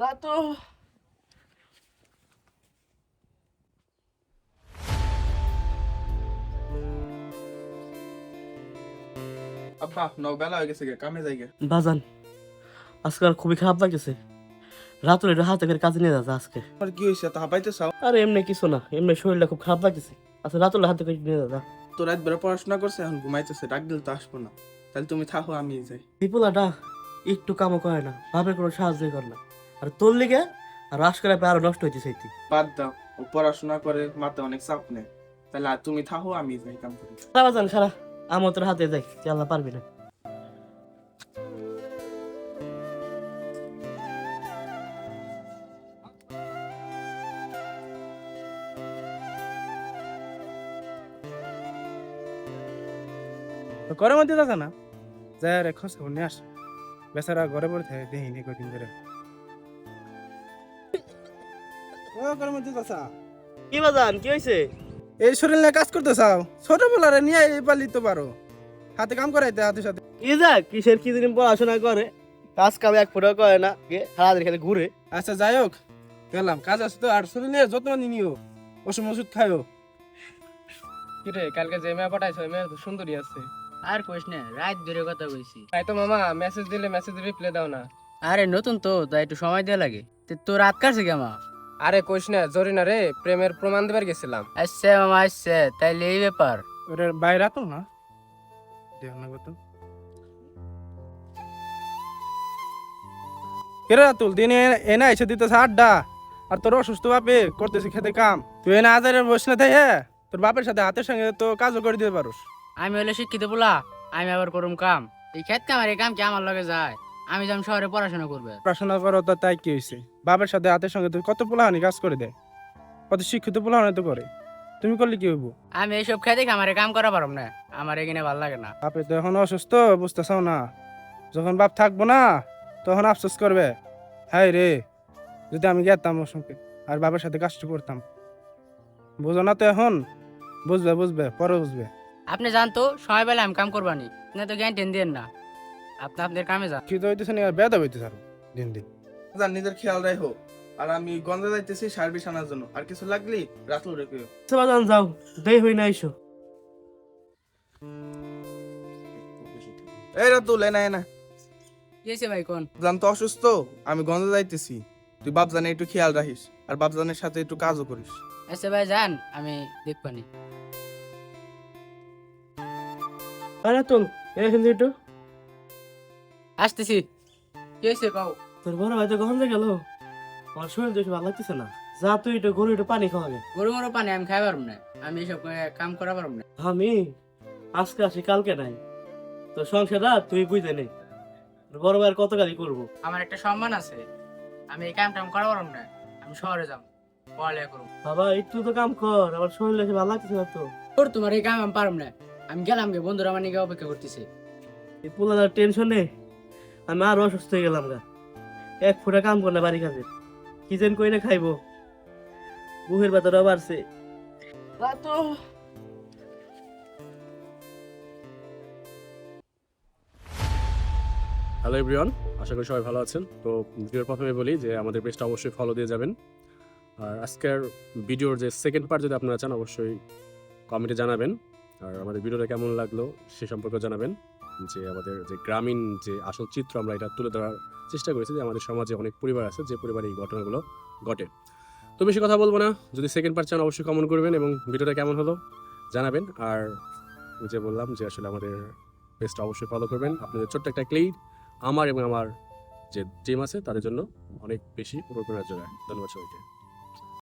রাতো আব্বা বেলা হয়ে গেছে কামে যাই গে। বাজান আজকাল খুবই খারাপ লাগতেছে। রাতুর একটু হাতে করে কাজে নিয়ে যাচ্ছে আজকে। আর কি হয়েছে তা হাঁপাইতে চাও? আরে এমনি কিছু না, এমনি শরীরটা খুব খারাপ লাগতেছে। আচ্ছা রাতুর হাতে করে নিয়ে যাচ্ছে। তো রাত বেলা পড়াশোনা করছে, এখন ঘুমাইতেছে, ডাক দিলে তো আসবো না। তাহলে তুমি থাকো, আমি যাই। বিপুলাটা একটু কামও করে না, বাপের কোনো সাহায্যই করে না। আর তোর লিগে আর রাস করে আরো নষ্ট হইতেছে। বাদ দাও, ও পড়াশোনা করে, মাথায় অনেক চাপ নেই। তাহলে আর তুমি থাকো, আমি যাই কাম করি। সারা বাজান সারা আমার তোর হাতে যাই, চালা পারবি না। তো ঘরের মধ্যে যাচ্ছে না, যাই রে খোঁজ খবর নিয়ে আসে। বেচারা ঘরে পড়ে থাকে, দেখিনি কদিন ধরে। ঘরের মধ্যে যাচ্ছা কি বাজান কি হয়েছে? এই শরীর নিয়ে কাজ করতে চাও? ছোটবেলারে নিয়ে এই পালি তো পারো, হাতে কাম করাইতে হাতে সাথে। কি যা কিসের কি দিন পড়াশোনা করে, কাজ কাম এক ফোটা করে না, সারাদিন খেলে ঘুরে। আচ্ছা যাই হোক, গেলাম, কাজ আছে তো। আর শরীর নিয়ে যত্ন নিও, ওষুধ ওষুধ খাইও। কিরে কালকে যে মেয়ে পাঠাইছ ওই মেয়ে তো সুন্দরী আছে। আর কইস না, রাত ধরে কথা কইছি। তাই তো মামা মেসেজ দিলে মেসেজ রিপ্লাই দাও না। আরে নতুন তো, তাই একটু সময় দেওয়া লাগে। তো রাত কাটছে কেমা? আরে কইস না, জরিনা রে প্রেমের প্রমাণ দিবার গেছিলাম। আসছে মামা আসছে, তাইলে এই ব্যাপার। ওরে বাইরে তো না, দেখ না কত কেরা তুল দিনে এনে এসে দিতেছে আড্ডা, আর তোর অসুস্থ বাপে করতেছে খেতে কাম। তুই এনে আজারে বসে না তাই, হ্যাঁ তোর বাপের সাথে হাতের সঙ্গে তো কাজও করে দিতে পারোস। আমি হলে শিক্ষিত বলা, আমি আবার করুম কাম। এই খেত কাম আর এই কাম কি আমার লগে যায়? আমি যাম শহরে পড়াশোনা করবে। পড়াশোনা করো তো, তাই কি হয়েছে? বাপের সাথে হাতের সঙ্গে তুই কত পোলাহানি কাজ করে দেয়, কত শিক্ষিত পোলাহানি তো করে। তুমি করলে কি হইব? আমি এইসব খেতে আমারে কাম করা পারম না, আমার এখানে ভাল লাগে না। বাপে তো এখন অসুস্থ, বুঝতেছাও না? যখন বাপ থাকবো না তখন আফসোস করবে, হাই রে যদি আমি গেতাম ওর সঙ্গে আর বাবার সাথে কাজটা করতাম। বুঝো না তো এখন? বুঝবে বুঝবে, পরে বুঝবে। আপনি জানতো সময় পেলে আমি কাম করবানি, না তো জ্ঞান টেন দিয়েন না। আপনি আপনার কামে যান। কি তো হইতেছে না, আর বেদা হইতেছে আরো দিন দিন। যান, নিজের খেয়াল রাখো। আর আমি গন্ধে যাইতেছি সার্ভিস আনার জন্য, আর কিছু লাগলি রাতুল রেখে। আচ্ছা বাজান যাও, দেই হই না এসো। এই রাতুল, এনা এনা। কি হয়েছে ভাই কোন? জান তো অসুস্থ, আমি গন্ধে যাইতেছি। তুই বাপজানে একটু খেয়াল রাখিস, আর বাপজানের সাথে একটু কাজও করিস। আচ্ছা ভাই যান, আমি দেখবানি। আরে তুল এখান একটু। আসতেছি। কি হয়েছে পাও? তোর বড় ভাই তো কখন যে গেল, আমার শরীর দেখে ভালো লাগতেছে না। যা তুই একটু গরু একটু পানি খাওয়াবে। গরু মরু পানি আমি খাই পারব না, আমি এসব কাম করা পারব না। আমি আজকে আসি কালকে নাই, তো সংসারটা তুই বুঝে নেই। বড় ভাইয়ের কত গালি করবো। আমার একটা সম্মান আছে, আমি এই কাম টাম করা পারব না। আমি শহরে যাব, পড়ালেখা করব। বাবা একটু তো কাম কর, আমার শরীর দেখে ভালো লাগতেছে না তো। তোর তোমার এই কাম আমি পারব না। আমি গেলাম গে, বন্ধুরা আমার নিকে অপেক্ষা করতেছে। এই পোলার টেনশনে আমি আরো অসুস্থ হয়ে গেলাম গা। এক ফুটা কাম কর না বাড়ি কাজের, কি যেন কই না খাইবো। বুহের বাতারা বাড়ছে। রাতো হ্যালো এভরিওয়ান, আশা করি সবাই ভালো আছেন। তো ভিডিওর প্রথমে বলি যে আমাদের পেজটা অবশ্যই ফলো দিয়ে যাবেন। আর আজকের ভিডিওর যে সেকেন্ড পার্ট যদি আপনারা চান অবশ্যই কমেন্টে জানাবেন। আর আমাদের ভিডিওটা কেমন লাগলো সে সম্পর্কে জানাবেন, যে আমাদের যে গ্রামীণ যে আসল চিত্র আমরা এটা তুলে ধরার চেষ্টা করেছি, যে আমাদের সমাজে অনেক পরিবার আছে যে পরিবারে এই ঘটনাগুলো ঘটে। তো বেশি কথা বলবো না, যদি সেকেন্ড পার্ট চান অবশ্যই কমেন্ট করবেন এবং ভিডিওটা কেমন হলো জানাবেন। আর যে বললাম যে আসলে আমাদের পেজটা অবশ্যই ফলো করবেন। আপনাদের ছোট্ট একটা ক্লিক আমার এবং আমার যে টিম আছে তাদের জন্য অনেক বেশি অনুপ্রেরণা যোগায়। ধন্যবাদ সবাইকে।